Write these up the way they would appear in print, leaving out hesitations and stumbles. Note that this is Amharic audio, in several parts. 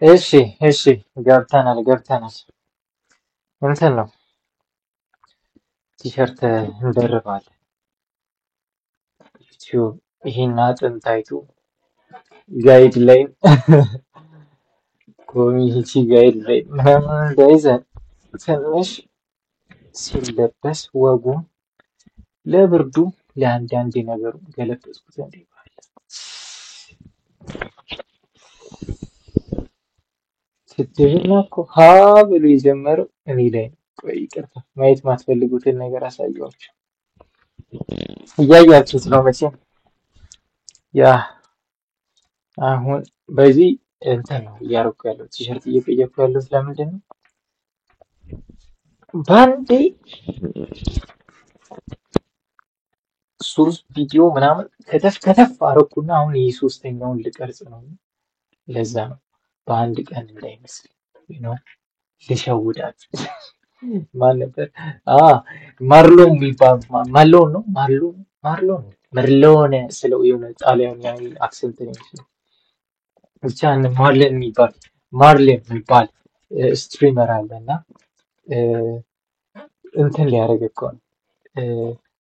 እሺ ገብተናል እንትን ነው ቲሸርት እንደርባለን ዩቲዩብ ይሄን አጥንት አይቶ ጋይድላይን ኮሚኒቲ ጋይድላይን ምናምን እንዳይዘን ትንሽ ሲለበስ ወጉም ለብርዱ ለአንዳንድ ነገሩ ገለበጥኩት እንዴ ባለ ስትልና እኮ ሀ ብሎ የጀመረው እኔ ላይ ነው። ቆይ ይቅርታ ማየት ማትፈልጉትን ነገር አሳየኋችሁ። እያያችሁት ነው መቼም። ያ አሁን በዚህ እንትን ነው እያደረኩ ያለው ቲሸርት እየቀየርኩ ያለው ስለምንድን ነው? በአንዴ ሶስት ቪዲዮ ምናምን ከተፍ አረኩና አሁን ይህ ሶስተኛውን ልቀርጽ ነው። ለዛ ነው በአንድ ቀን እንዳይመስል ነው ልሸውዳችሁ። ማን ነበር? ማርሎን የሚባል ማርሎን ስለው የሆነ ጣሊያናዊ አክሰንት ነው የሚመስለው። ብቻ ማርሌን የሚባል ስትሪመር አለ እና እንትን ሊያደርግ እኮ ነው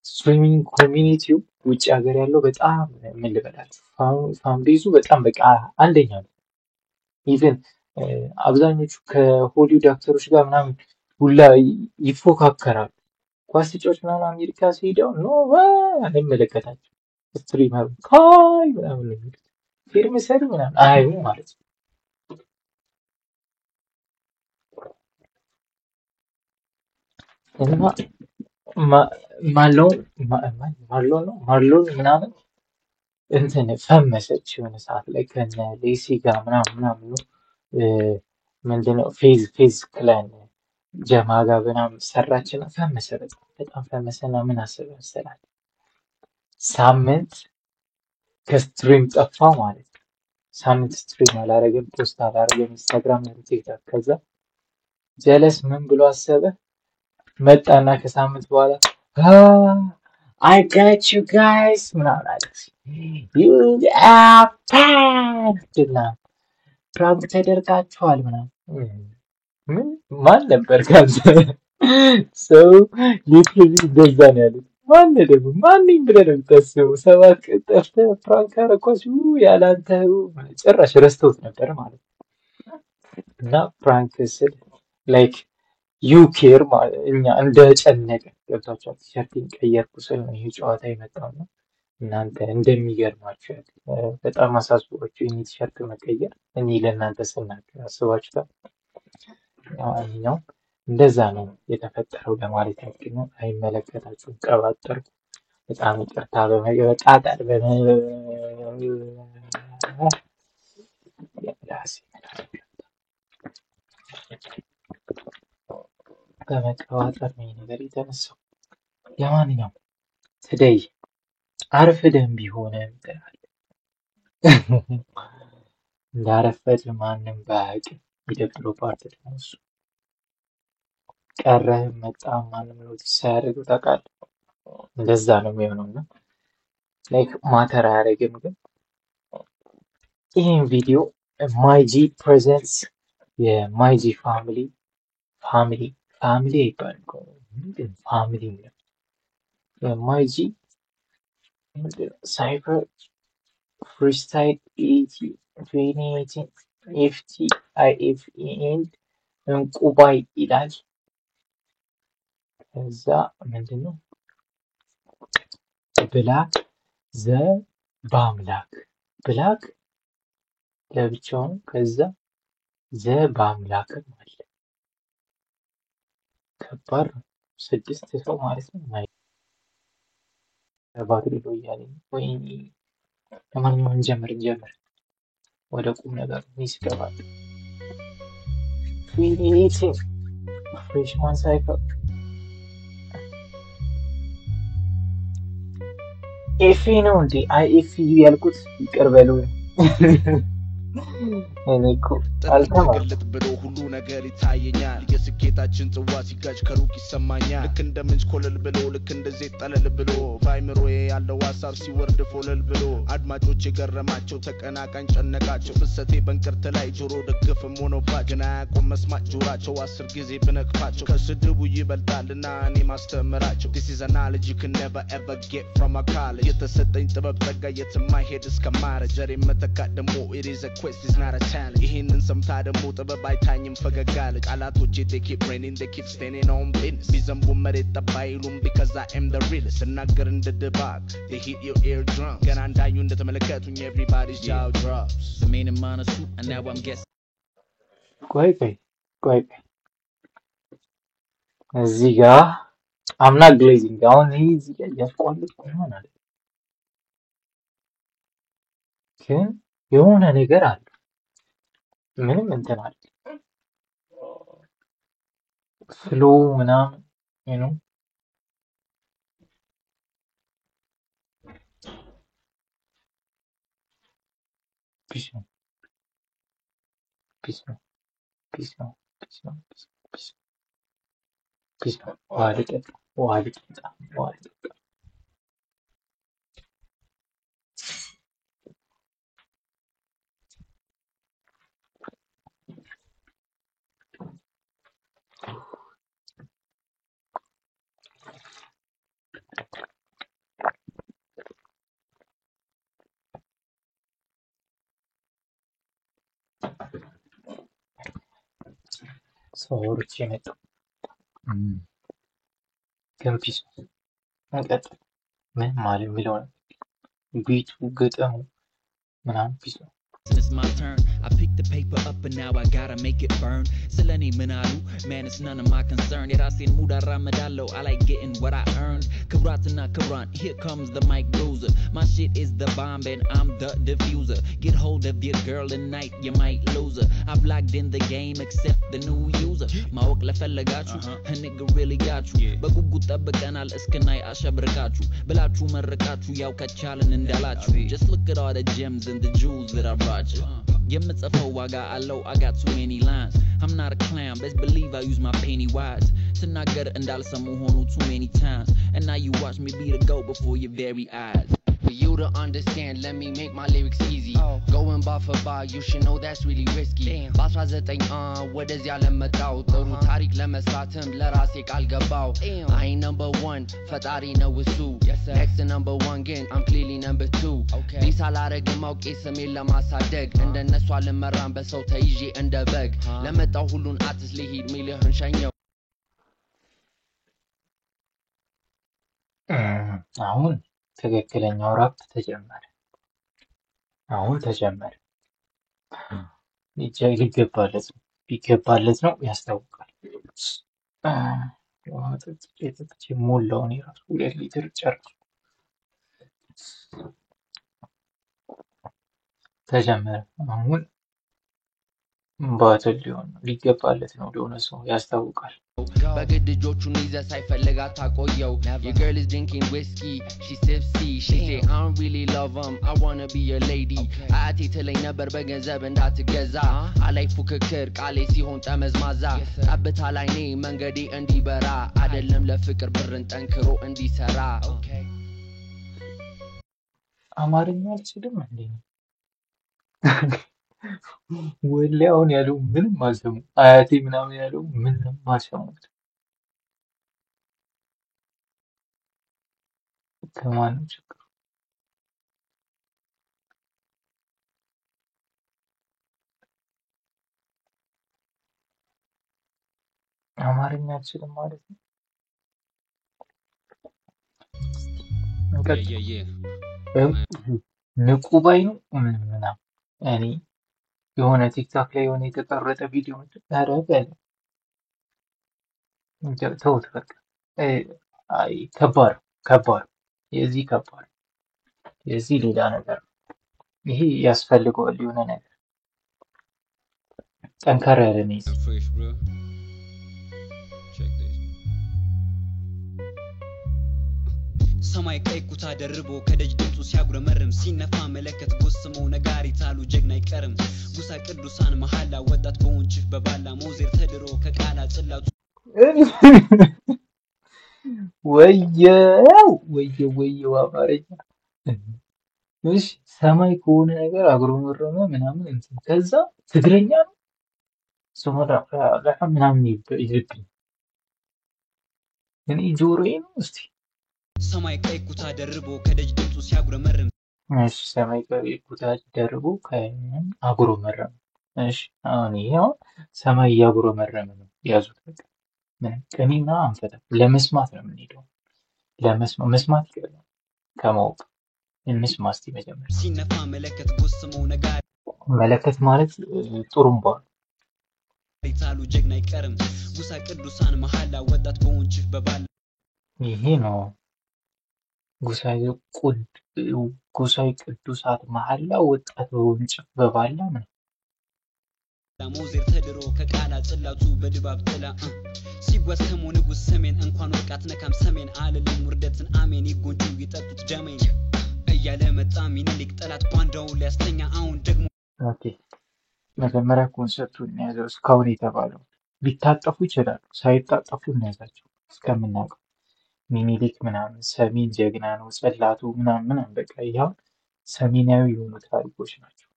ስትሪሚንግ ኮሚኒቲው ውጭ ሀገር ያለው በጣም ምን ልበላችሁ ፋንቤዙ በጣም በቃ አንደኛ ነው። ኢቨን አብዛኞቹ ከሆሊውድ አክተሮች ጋር ምናምን ሁላ ይፎካከራሉ። ኳስ ተጫዋች ምናምን አሜሪካ ሲሄደው ኖ አይመለከታቸው ስትሪመሩ ካይ ምናምን ነው የሚሉት ፊልም ሰሪ ምናምን አይሁን ማለት ነው። እና ማርሎን ምናምን እንትን ፈመሰች የሆነ ሰዓት ላይ ከነ ሌሲ ጋር ምናምን ምንድነው ፌዝ ክላን ጀማ ጋር ምናምን ሰራችና ፈመሰ በጣም ፈመሰና ምን አሰበ መሰላል ሳምንት ከስትሪም ጠፋ ማለት ነው። ሳምንት ስትሪም አላረገም፣ ፖስት አላረገም ኢንስታግራም እና ቲክቶክ። ከዛ ጀለስ ምን ብሎ አሰበ መጣና ከሳምንት በኋላ I got you guys ምናምን አለች። You are packed ፕራንክ ተደርጋችኋል ምናምን ምን ማን ነበር ካንተ ሰው ሊትራሊ እንደዛ ነው ያሉት። ማንኝ ብለህ ነው የምታስበው? 7 ቀን ጠፍተህ ፕራንክ አደረኳችሁ ያላንተ ጭራሽ ረስተውት ነበር ማለት ነው። እና ፕራንክ ስል ላይክ ዩ ኬር እኛ እንደጨነቀ ገብቷችኋል። ቲሸርቴን ቀየርኩ ስል ነው ይሄ ጨዋታ የመጣው ነው። እናንተ እንደሚገርማችሁ በጣም አሳስቧችሁ ይሄን ቲሸርት መቀየር እኔ ለእናንተ ስናገር አስባችሁታል። ያው እንደዛ ነው የተፈጠረው ለማለት ያክል ነው። አይመለከታችሁም። ቀባጠርኩ። በጣም ይቅርታ በመቀበጣጠር በመቀባጠር ነው ነገር የተነሳው። ለማንኛውም ትደይ አርፍደን ቢሆንም እንዳረፈድ ማንም ባያውቅም የሚደብረው ፓርት ደግሞ እሱ ቀረህ መጣ ማንም ኖቲስ ሳያደርገው ታውቃለህ። እንደዛ ነው የሚሆነው እና ላይክ ማተር አያደርግም። ግን ይህን ቪዲዮ ማይጂ ፕሬዘንትስ የማይጂ ፋሚሊ አይባልም ፋሚሊ ነው የማይጂ ሳይበር ፍሪስታይል 2018 ኤፍቲአይኤፍ ኤንድ እንቁባይ ይላል። ከዛ ምንድነው ብላክ ዘ በአምላክ ብላክ ለብቻውን ከዛ ዘ በአምላክ አለ። ከባድ 6 ሰው ማለት ነው። ባትሪ ነው እያለ ወይ ለማንኛውም እንጀምር ወደ ቁም ነገር ይስገባል። ፍሬሽማን ሳይፈር ኤፌ ነው እንዴ? አይ ኤፍ ያልኩት ይቅር በሉ። እኔ እኮ ጥልቅ ግልጥ ብሎ ሁሉ ነገር ይታየኛል የስኬታችን ጽዋ ሲጋጭ ከሩቅ ይሰማኛል ልክ እንደ ምንጭ ኮለል ብሎ ልክ እንደ ዘይት ጠለል ብሎ ባይምሮዬ ያለው ሐሳብ ሲወርድ ፎለል ብሎ አድማጮች የገረማቸው ተቀናቃኝ ጨነቃቸው ፍሰቴ በእንቅርት ላይ ጆሮ ደግፍም ሆኖባቸው ግን አያቆም መስማት ጆራቸው 10 ጊዜ ብነቅፋቸው ከስድቡ ይበልጣልና እኔ ማስተምራቸው This is a knowledge you can never ever get from a college የተሰጠኝ ጥበብ ጸጋ የትም አይሄድ እስከማረጅ ዘሬ መተካት ደግሞ it is a quest it's not a challenge ይሄንን ሰምታ ደግሞ ጥበብ አይታኝም ፈገጋለ ቃላቶቼ they keep raining they keep standing on business ቢዘንቡ መሬት ጠባይሉም because I am the realest ስናገር እንደ ድባብ they hit your eardrums ገና እንዳዩ እንደተመለከቱኝ everybody's jaw drops the main amount of soup and now I'm guessing ቆይ እዚህ ጋር I'm not glazing አሁን ይሄ እዚህ ጋር ያስቆልጥ ይሆናል ግን የሆነ ነገር አለ ምንም እንትን አለ ፍሎ ምናምን you know peace ዋልጥ ሰዎች የመጡ ግን ፒስ እንቀጥል ምን ማለት የሚለው ቢቱ ግጥሙ ምናምን ፒስ ነው It's my turn. I picked the paper up and now I gotta make it burn. Seleni Minalu, man, it's none of my concern. Yet I seen Muda Ramadallo, I like getting what I earned. Karatana Karan, here comes the mic bruiser. My shit is the bomb and I'm the diffuser. Get hold of your girl tonight, you might lose her. I've logged in the game except the new user. My okla fella got you, a nigga really got you. Bagugu tabakanal eskanai ashabrakachu. Belachu marakachu, yaw kachalin and dalachu. Just look at all the gems and the jewels that I brought. የምጽፈው ዋጋ አለው I got too many lines I'm not a clown best believe I use my penny wise ስናገር እንዳልሰሙ ሆኑ too many times and now you watch me be the goat before your very eyes For you to understand, let me make my lyrics easy. Going bar for bar, you should know that's really risky. Basra zeteng what is ya lemetao? Toru tarik lemesatem, lerase kalgabao. I ain't number 1, fatari no wisu. Next to number 1 again, I'm clearly number 2. Bisa lara gemau kesame lama sadeg. And then neswa lemeram beso taiji and the beg. Lemetao hulun atis lihid milihun shanyo. አሁን ትክክለኛው ራፕ ተጀመረ ሊገባለት ነው ያስታውቃል ሞላውን የራሱ 2 ሊትር ጨርሱ ተጀመረ አሁን ባትል ሊሆን ሊገባለት ነው ለሆነ ሰው ያስታውቃል በግድጆቹን ይዘ ሳይፈልጋት ታቆየው Your girl is drinking whiskey she sips tea she say I don't really love him I wanna be your lady አያቴ ትለኝ ነበር በገንዘብ እንዳትገዛ አላይ ፉክክር ቃሌ ሲሆን ጠመዝማዛ ጠብታ ላይ ነኝ መንገዴ እንዲበራ አይደለም ለፍቅር ብርን ጠንክሮ እንዲሰራ አማርኛ አልችልም እንዴ ወላውን ያለው ምንም አልሰሙ አያቴ ምናምን ያለው ምንም አልሰሙት ከማን ችግር አማርኛ አልችልም ማለት ነው ንቁ ባይ ነው ምናምን እኔ የሆነ ቲክቶክ ላይ የሆነ የተቀረጸ ቪዲዮ ተረበለ ተውት በቃ አይ ከባድ የዚህ ሌላ ነገር ይሄ ያስፈልገዋል የሆነ ነገር ጠንካራ ያለ ነው ሰማይ ቀይ ኩታ ደርቦ ከደጅ ድምፁ ሲያጉረመርም ሲነፋ መለከት ጎስሞ ነጋሪት አሉ ጀግና አይቀርም ጉሳ ቅዱሳን መሐላ ወጣት በወንጭፍ በባላ ሞዜር ተድሮ ከቃላ ጽላቱ ወየው አማርኛ። እሺ ሰማይ ከሆነ ነገር አጉረመረመ ምናምን እንትን ከዛ ትግረኛ ነው ሶማዳ ምናምን ይልብኝ እኔ ጆሮዬ ነው እስቲ ሰማይ ቀይ ኩታ ደርቦ ከደጅ ድምፁ ሲያጉረመርም እሺ ሰማይ ቀይ ኩታ ደርቦ አጉረመረመ። እሺ አሁን ይሄው ሰማይ እያጉረመረመ ነው ያዙት። በቃ ምን ቀኒና አንፈታ ለመስማት ነው የምንሄደው። መስማት ይቀርላል ከማወቅ እንስማ እስቲ መጀመሪያ። ሲነፋ መለከት ጎስሞ ነጋሪ መለከት ማለት ጥሩምባ ታሉ ጀግና አይቀርም ጉሳ ቅዱሳን መሐላ ወጣት በወንጭፍ በባላ ይሄ ነው ጉሳይ ቅዱሳት መሐላ ወጣት በወንጭፍ በባላ ነው። ሞዜር ተድሮ ከቃላ ጽላቱ በድባብ ጥላ ሲጓዝ ከሞ ንጉስ ሰሜን እንኳን ወርቃት ነካም ሰሜን አለልም ውርደትን አሜን ይጎንጁ ይጠጡት ደሜን እያለ መጣ ሚኒሊክ ጠላት ባንዳው ሊያስተኛ አሁን ደግሞ ኦኬ መጀመሪያ ኮንሰፕቱን ያዘው እስካሁን የተባለው ቢታጠፉ ይችላሉ ሳይታጠፉ እናያዛቸው እስከምናውቀው ሚኒሊክ ምናምን ሰሜን ጀግና ነው ጽላቱ ምናምን በቃ ያው ሰሜናዊ የሆኑ ታሪኮች ናቸው።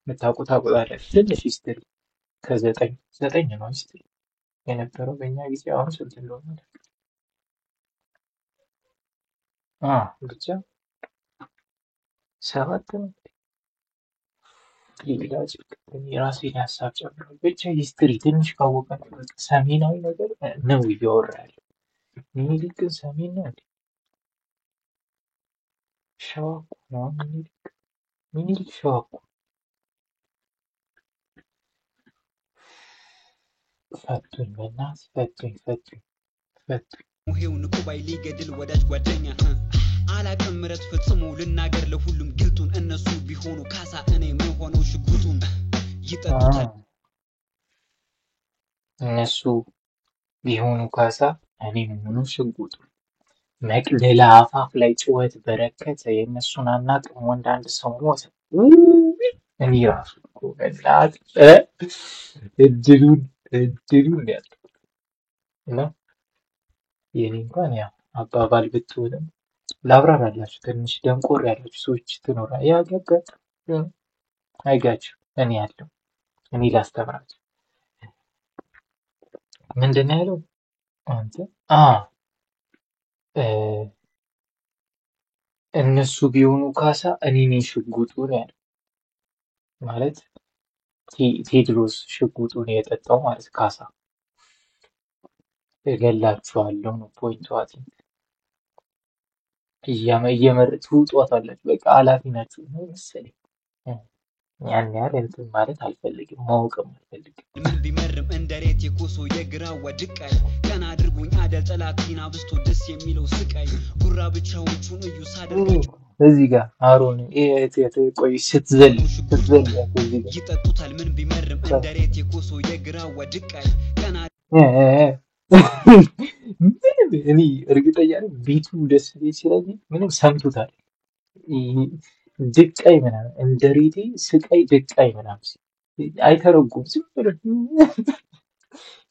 መታቁት አቁጣለች ትንሽ ሂስትሪ ከዘጠኝ ነው ሂስትሪ የነበረው በእኛ ጊዜ አሁን ስንት እንደሆነ ብቻ 7 ነው። የራሴን ሀሳብ ጨምሯል። ብቻ ሂስትሪ ትንሽ ካወቃችሁ በቃ ሰሜናዊ ነገር ነው እያወራ ያለው። ሚኒሊክ ግን ሰሜን ነው እንዴ? ሸዋ እኮ ነው ሚኒሊክ ሸዋ እኮ። ፈቱኝ በእናትህ ፈቱኝ። ሙሄው ንቁባይ ሊገድል ወዳጅ ጓደኛ አላቅም ምረት ፈጽሞ ልናገር ለሁሉም ግልጡን እነሱ ቢሆኑ ካሳ እኔ መሆነው ሽጉጡን ይጠጡታል። እነሱ ቢሆኑ ካሳ እኔ መሆነው ሽጉጡን መቅደላ አፋፍ ላይ ጩኸት በረከተ የእነሱን አናቅም ወንድ አንድ ሰው ሞተ። እኔ ራሱ እኮ በእናትህ እድሉን ያለው እና የኔ እንኳን ያው አባባል ብትሆንም ላብራራላችሁ ትንሽ ደንቆር ያላችሁ ሰዎች ትኖራ ያገገጥ አይጋችሁ እኔ ያለው እኔ ላስተምራችሁ ምንድን ነው ያለው አንተ እነሱ ቢሆኑ ካሳ እኔ ነኝ ሽጉጡን ያለው ማለት ቴድሮስ ሽጉጡን የጠጣው ማለት ካሳ እገላችኋለሁ ነው ፖይንቱ። እየመረጡ ትውጧታላችሁ በቃ ኃላፊ ናችሁ ነው መሰለኝ። ያን ያህል እንትን ማለት አልፈልግም ማወቅም አልፈልግም። ምን ቢመርም እንደሬት የኮሶ የግራዋ ድቃይ ቀና አድርጎኝ አደል ጠላቴን አብስቶ ደስ የሚለው ስቃይ ጉራ ብቻዎቹን እዩ ሳደርጋችሁ እዚህ ጋር አሮን ቆይ ስትዘል ይጠጡታል። ምን ቢመርም እንደሬት የኮሶ የግራዋ ድቃይ ቀና ምንም እኔ እርግጠኛ ነኝ ቤቱ ደስ ይችላል ምንም ሰምቶታል። ድቃይ ምናምን እንደሬቴ ስቃይ ድቃይ ምናምን አይተረጉም ዝም ብሎ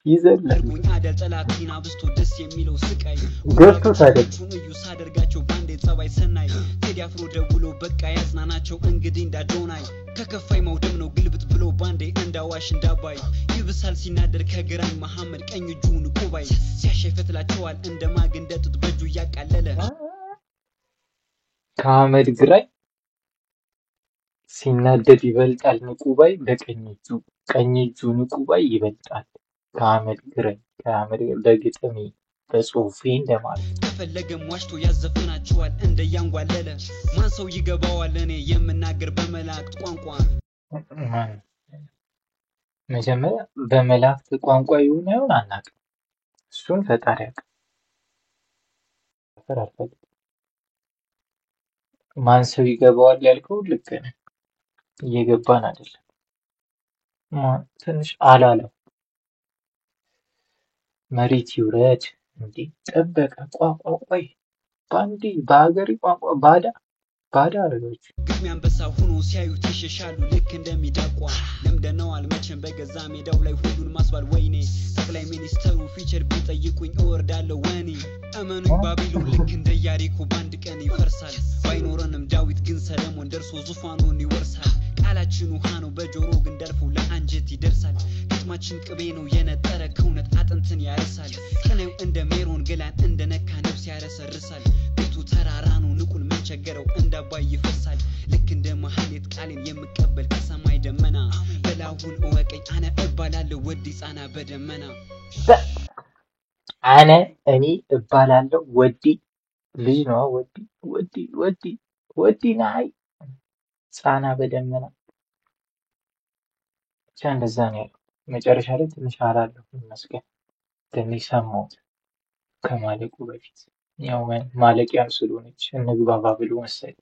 ይዘላል። አደል ጠላቴን አብስቶ ደስ የሚለው ስቃይ ገብቶታል። እዩ ሳደርጋቸው ባንዴ ጸባይ ሰናይ ቴዲ አፍሮ ደውሎ በቃ ያጽናናቸው እንግዲህ እንዳዶናይ ከከፋይ መውደም ነው ግልብጥ ብሎ ባንዴ እንዳዋሽ እንዳባይ ይብሳል ሲናደር ከግራኝ መሐመድ ቀኝ እጁን ቁባይ ሲያሸፈትላቸዋል እንደማግ እንደጥጥ በእጁ እያቃለለ ከአመድ ግራኝ ሲናደድ ይበልጣል ንቁባይ ቀኝ እጁ ንቁባይ ይበልጣል ከአመድ ግራኝ በግጥሜ በጽሁፌ እንደማለት ከፈለገም ዋሽቶ ያዘፍናቸዋል እንደያንጓለለ ማን ሰው ይገባዋል እኔ የምናገር በመላእክት ቋንቋ። መጀመሪያ በመላእክት ቋንቋ ይሁን አናውቅም እሱን ፈጣሪ ያውቃል። ማን ሰው ይገባዋል ያልከው ልክ ነህ እየገባን አይደለም ትንሽ አላለም መሬት ይውረድ እንዴ ጠበቀ ቋቋ ቆይ ባንዴ በሀገሬ ቋንቋ ባዳ አደረጋችሁ። ግጥሚ አንበሳ ሆኖ ሲያዩት ይሸሻሉ ልክ እንደሚዳቋ ለምደነዋል መቼም በገዛ ሜዳው ላይ ሁሉን ማስባል ወይኔ ጠቅላይ ሚኒስተሩ ፊቸር ቢጠይቁኝ እወርዳለሁ ወኔ እመኑኝ ባቢሎን ልክ እንደ ያሪኮ በአንድ ቀን ይፈርሳል ባይኖረንም ዳዊት ግን ሰለሞን ደርሶ ዙፋኑን ይወርሳል ቃላችን ውሃ ነው በጆሮ ግን ደርፎ ለአንጀት ይደርሳል ግጥማችን ቅቤ ነው የነጠረ ከእውነት አጥንትን ያርሳል ቅኔው እንደ ሜሮን ገላን እንደ ነካ ነፍስ ያረሰርሳል ቤቱ ተራራ ነው ንቁል ምን ቸገረው እንዳባይ ይፈሳል ልክ እንደ መሐሌት ቃሌን የምቀበል ከሰማይ ደመና በላሁን እወቀኝ አነ እባላለሁ ወዲ ጻና በደመና እኔ እባላለሁ ወዲ ልጅ ነው ወዲ ናይ ጻና በደመና ብቻ እንደዛ ነው ያለው። መጨረሻ ላይ ትንሽ አላለሁ ይመስገን ትንሽ ሰማሁት ከማለቁ በፊት ያው ማለቂያም ስለሆነች እንግባባ ብሎ መሰለኝ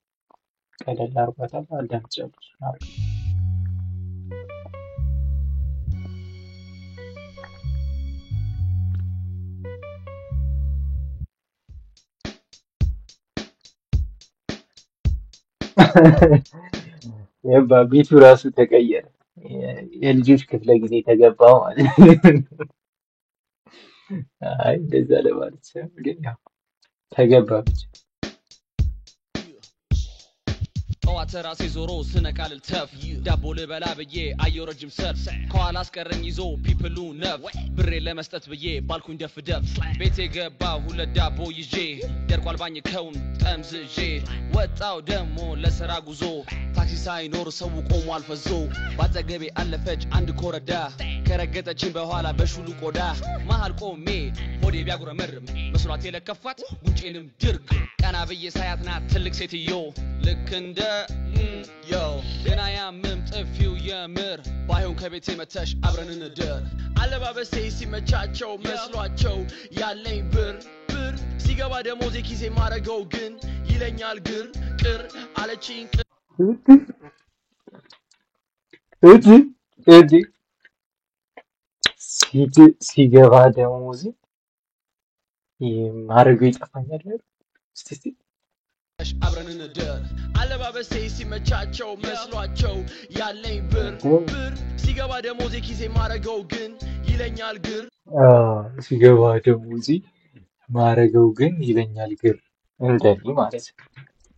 ቀለል አድርጓታል። አዳምጫለሁ እሱን ቤቱ ራሱ ተቀየረ። የልጆች ክፍለ ጊዜ ተገባው ማለት አይ እንደዛ ለማለት ሳይሆን ግን ያው ተገባ ብቻ። ጠዋት ራሴ ዞሮ ስነቃ ልልተፍ ዳቦ ልበላ ብዬ አየሁ ረጅም ሰልፍ ከኋላ አስቀረኝ ይዞ ፒፕሉ ነፍ ብሬ ለመስጠት ብዬ ባልኩኝ ደፍ ቤቴ ገባ ሁለት ዳቦ ይዤ ደርቋል ባኝከውን ጠምዝዤ ወጣው ደሞ ለስራ ጉዞ ታክሲ ሳይኖር ሰው ቆሞ አልፈዞ ባጠገቤ አለፈች አንድ ኮረዳ ከረገጠችኝ በኋላ በሹሉ ቆዳ መሃል ቆሜ ሆዴ ቢያጉረመርም መስሏት የለከፋት ጉንጬንም ድርግ ቀና ብዬ ሳያትና ትልቅ ሴትዮ ልክ እንደ ዮ ገና ያምም ጥፊው የምር ባይሆን ከቤቴ መተሽ አብረን እንደር አለባበሴ ሲመቻቸው መስሏቸው ያለኝ ብር ሲገባ ደሞዜ ኪሴ ማረገው ግን ይለኛል ግር ቅር አለችኝ ሲገባ ደሞዜ ማረገው ይጠፋኛል እስቲ አብረን እንደር አለባበሴ ሲመቻቸው መስሏቸው ያለኝ ብር ሲገባ ደሞዜ ኪሴ ማረገው ግን ይለኛል ግር ሲገባ ደሞዜ ማረገው ግን ይለኛል ግር እንደኔ ማለት ነው።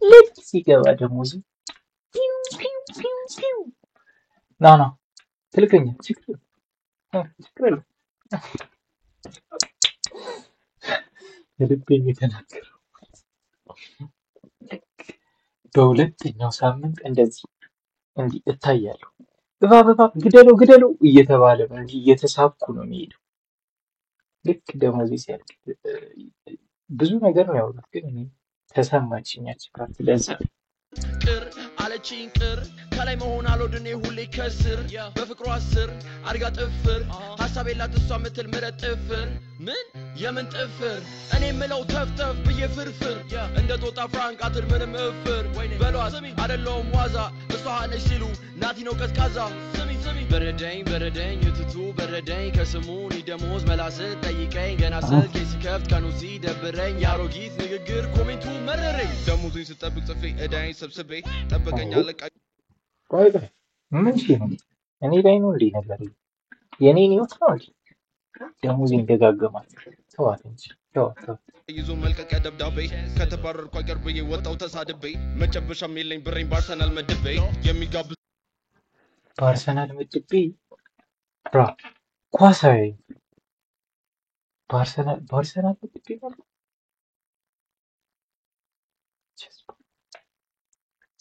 ልክ ሲገባ ደሞዜ ና ትልከኛ ችግር ልቤን የተናገረው በሁለተኛው ሳምንት እንደዚህ እንዲህ እታያለሁ። እባብ ግደለው እየተባለ ነው እንጂ እየተሳብኩ ነው የሚሄደው። ልክ ደሞዜ ሲያልቅ ብዙ ነገር ነው ያወሩት፣ ግን እኔ ተሰማችኝ ያቺ ፓርት ለዛ ቅር አለችኝ ቅር ከላይ መሆን አልወድኔ ሁሌ ከስር በፍቅሯ ስር አድጋ ጥፍር ሀሳብ የላት እሷ ምትል ምረት ጥፍር ምን የምን ጥፍር እኔ ምለው ተፍተፍ ብዬ ፍርፍር እንደ ጦጣ ፍራንክ አትል ምንም እፍር በሏት አደለውም ዋዛ እሷ ነች ሲሉ ናቲ ነው ቀዝቃዛ በረደኝ እትቱ በረደኝ ከስሙኒ ደሞዝ መላስት ጠይቀኝ ገና ስልኬ ሲከፍት ቀኑ ሲደብረኝ የአሮጊት ንግግር ኮሜንቱ መረረኝ ደሞዙኝ ስጠብቅ ጽፌ እዳይን ሰብስቤ ጠበቀኝ አለቃ ቆይ ምን ነው እኔ ላይ ነው እንዴ ነገር የኔን ህይወት ነው እንዴ ደሞዜን ደጋገማል ተዋት እንጂ ተዋት ይዞ መልቀቂያ ደብዳቤ ከተባረርኩ አገር ብዬ ወጣው ተሳድቤ መጨበሻም የለኝ ብሬን በአርሰናል መድቤ የሚጋብዝ በአርሰናል መድቤ ብራ ኳሳዊ በአርሰናል መድቤ ማለት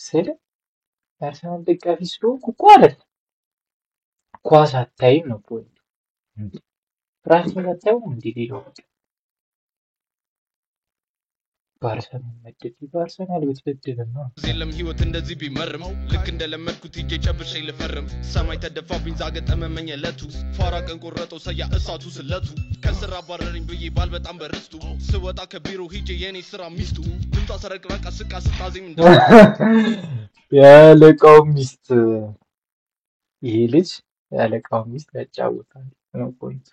ስለ የአርሰናል ደጋፊ ስለሆንኩ እኮ አይደለም። ኳስ አታይም ነው ፖይንቱ። ራስን አታይም እንዴ ሌላው በአርሰናል ብትበድልም ነው የለም ህይወት እንደዚህ ቢመርም ልክ እንደለመድኩት ሂጄ ጨብሼ ልፈርም ሰማይ ተደፋብኝ ዛገጠመመኝ ዕለቱ ፋራ ቀን ቆረጠው ሰያ እሳቱ ስለቱ ከስራ አባረረኝ ብዬ ባል በጣም በርስቱ ስወጣ ከቢሮ ሂጄ የኔ ስራ ሚስቱ ድምጧ ሰረቅራቃ ስቃ ስታዜም እንደ ያለቃው ሚስት ይሄ ልጅ ያለቃው ሚስት ያጫውታል ነው ፖይንቱ።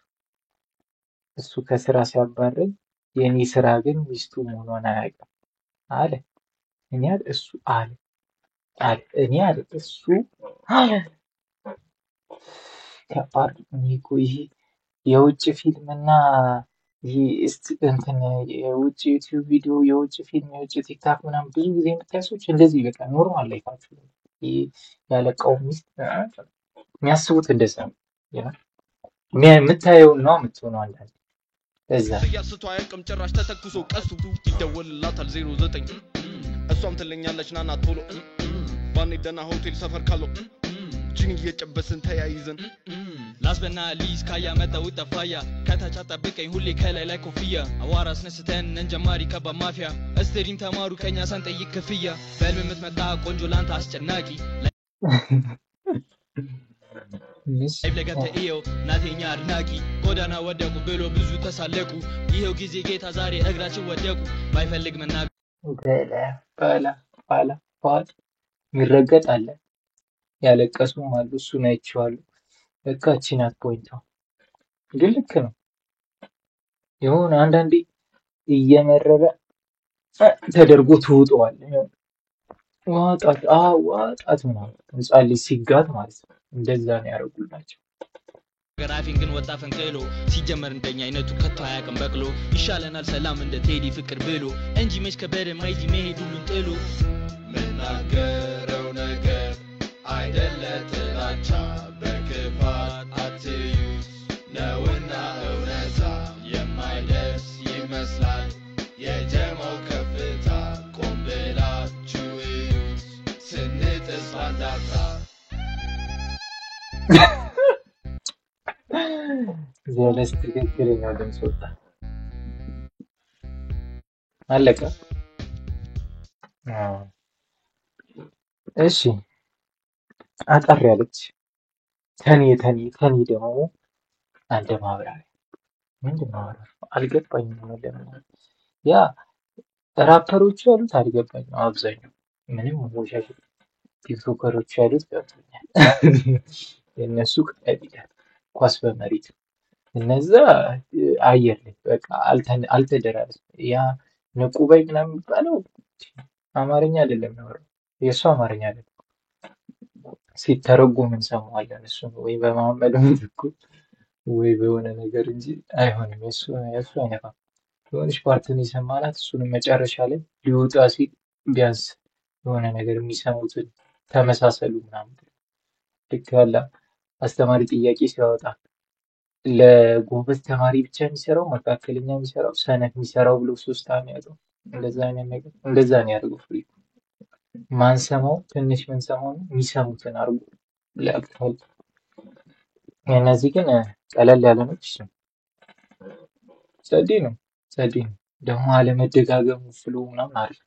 እሱ ከስራ ሲያባረኝ የኔ ስራ ግን ሚስቱ መሆኗን አያውቅም አለ። እኔ አለ እሱ አለ አለ እኔ አለ እሱ አለ። ከባድ ነው። እኔ እኮ ይሄ የውጭ ፊልም እና ይሄ እንትን የውጭ ዩቲዩብ ቪዲዮ፣ የውጭ ፊልም፣ የውጭ ቲክታክ ምናምን ብዙ ጊዜ የምታዩ ሰዎች እንደዚህ በቃ ኖርማል ላይፋቸው ይሄ ያለቃው ሚስት የሚያስቡት እንደዛ ነው። የምታየውን ነው የምትሆነው አንዳንዴ እዛ ያስቶ አያውቅም ጭራሽ ተተኩሶ ቀሱ ይደወልላታል 09 እሷም ትለኛለች ናና ቶሎ ባኔ ደና ሆቴል ሰፈር ካለው ጂኒ እየጨበስን ተያይዘን ላስበና ሊዝ ካያ መጣው ጠፋያ ከታች አጠብቀኝ ሁሌ ከላይ ላይ ኮፍያ አዋራ አስነስተን እንጀማሪ ከባ ማፊያ እስትሪም ተማሩ ከኛ ሳንጠይቅ ክፍያ በልም የምትመጣ ቆንጆ ላንተ አስጨናቂ ላይፍ ለገተ ኢዮ ናቴኛ አድናቂ ጎዳና ወደቁ ብሎ ብዙ ተሳለቁ ይሄው ጊዜ ጌታ ዛሬ እግራችን ወደቁ ባይፈልግ መናገር ባላ ሚረገጥ አለ ያለቀሱም አሉ። እሱን አይቼዋለሁ። በቃ እቺ ናት ፖይንቷ። ግን ልክ ነው የሆነ አንዳንዴ እየመረረ ተደርጎ ትውጠዋል። ዋጣት ምናምን ህፃን ልጅ ሲጋት ማለት ነው። እንደዛ ነው ያደረጉላቸው። ገራፊን ግን ወጣ ፈንቅሎ ሲጀመር እንደኛ አይነቱ ከቶ አያውቅም በቅሎ ይሻለናል ሰላም እንደ ቴዲ ፍቅር ብሎ እንጂ መች ከበደ ማይዚ መሄድ ሁሉን ጥሎ መናገረው ነገር አይደለ ጥላቻ በክፋት አትዩት ነውና እውነታ የማይደርስ ይመስላል የጀማው ከፍታ ቆም ብላችሁ እዩት ስንጥስ ባንዳታ ዘለስ ትክክለኛ ድምፅ ወጣ። አለቀ። እሺ አጠር ያለች ተኒ ደግሞ አንድ ማብራሪያ ምንድን ነው አልገባኝም ነው ለምን ያ ራፐሮቹ ያሉት አልገባኝም። አብዛኛው ምንም ወሻሽ ቲክቶከሮቹ ያሉት ገብቶኛል። የእነሱ ቀላል ኳስ በመሬት እነዛ አየር ላይ በቃ አልተደራረሰም። ያ ንቁበይ ምናምን የሚባለው አማርኛ አይደለም ያወራው የእሱ አማርኛ አይደለም ሲተረጎም እንሰማዋለን። እሱ ወይ በመሐመድ ምትኩ ወይ በሆነ ነገር እንጂ አይሆንም። የእሱ አይነፋም። የሆነች ፓርትን የሰማናት እሱንም መጨረሻ ላይ ሊወጣ ሲል ቢያንስ የሆነ ነገር የሚሰሙትን ተመሳሰሉ ምናምን ልክ ያለ አስተማሪ ጥያቄ ሲያወጣ ለጎበዝ ተማሪ ብቻ የሚሰራው መካከለኛ የሚሰራው ሰነፍ የሚሰራው ብሎ 3 ያለው እንደዛ አይነት ነገር እንደዛ ነው ያደርገው። ፍሪ ማንሰማው ትንሽ ምንሰማው የሚሰሙትን አድርጎ ሊያቅታል። እነዚህ ግን ቀለል ያለ ነው። እሺ ጸዴ ነው ደግሞ አለመደጋገሙ ፍሎ ምናምን አሪፍ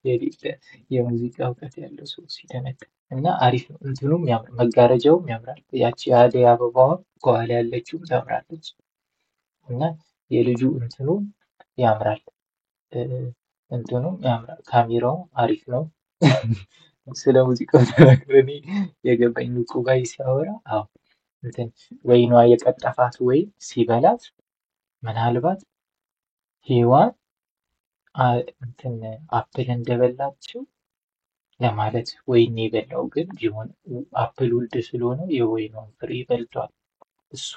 የሌለ የሙዚቃ እውቀት ያለው ሰው ሲተነትን እና አሪፍ ነው። እንትኑም ያምራል፣ መጋረጃውም ያምራል። ያቺ አደይ አበባዋ ከኋላ ያለችው ታምራለች እና የልጁ እንትኑ ያምራል፣ እንትኑም ያምራል። ካሜራው አሪፍ ነው። ስለ ሙዚቃው ተናግረን የገባኝ ንቁ ባይ ሲያወራ እንትን ወይኗ የቀጠፋት ወይ ሲበላት ምናልባት ሔዋን እንትን አፕል እንደበላችው ለማለት ወይኔ የበላው ግን ቢሆን አፕል ውልድ ስለሆነ የወይኗን ፍሬ በልቷል እሱ።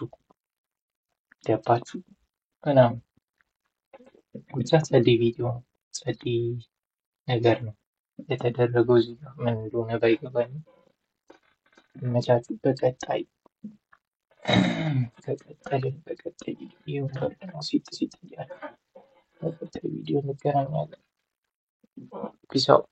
ገባችሁ ምናምን ብቻ ጸዴ ቪዲዮ ነው፣ ጸዴ ነገር ነው የተደረገው። እዚህ ጋር ምን እንደሆነ ባይገባኝም መቻችሁ። በቀጣይ በቀጣይ ቪዲዮ ሲጥ እያለ በቀጣይ ቪዲዮ እንገናኛለን። ፒስ አውት።